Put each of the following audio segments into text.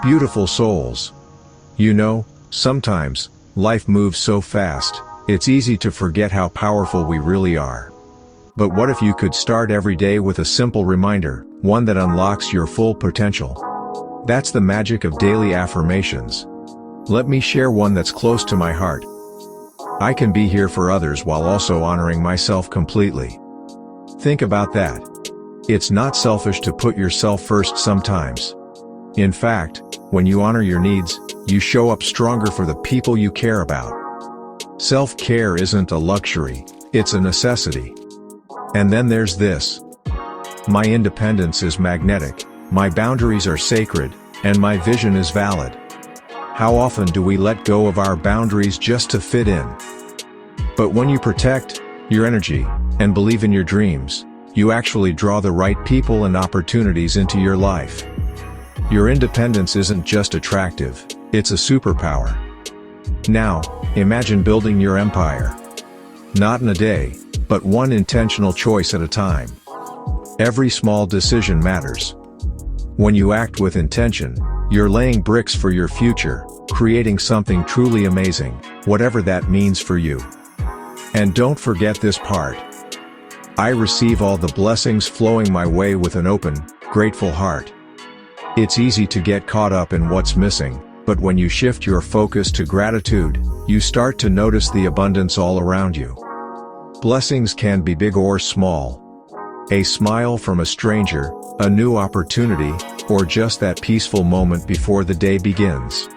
Beautiful souls. You know, sometimes, life moves so fast, it's easy to forget how powerful we really are. But what if you could start every day with a simple reminder, one that unlocks your full potential? That's the magic of daily affirmations. Let me share one that's close to my heart. I can be here for others while also honoring myself completely. Think about that. It's not selfish to put yourself first sometimes. In fact, when you honor your needs, you show up stronger for the people you care about. Self-care isn't a luxury, it's a necessity. And then there's this. My independence is magnetic, my boundaries are sacred, and my vision is valid. How often do we let go of our boundaries just to fit in? But when you protect your energy and believe in your dreams, you actually draw the right people and opportunities into your life. Your independence isn't just attractive, it's a superpower. Now, imagine building your empire. Not in a day, but one intentional choice at a time. Every small decision matters. When you act with intention, you're laying bricks for your future, creating something truly amazing, whatever that means for you. And don't forget this part. I receive all the blessings flowing my way with an open, grateful heart. It's easy to get caught up in what's missing, but when you shift your focus to gratitude, you start to notice the abundance all around you. Blessings can be big or small. A smile from a stranger, a new opportunity, or just that peaceful moment before the day begins.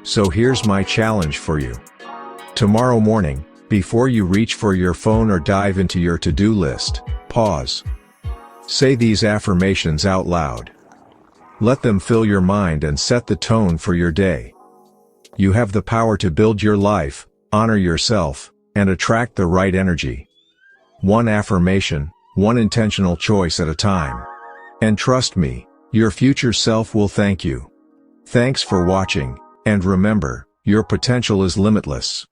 So here's my challenge for you. Tomorrow morning, before you reach for your phone or dive into your to-do list, pause. Say these affirmations out loud. Let them fill your mind and set the tone for your day. You have the power to build your life, honor yourself, and attract the right energy. One affirmation, one intentional choice at a time. And trust me, your future self will thank you. Thanks for watching, and remember, your potential is limitless.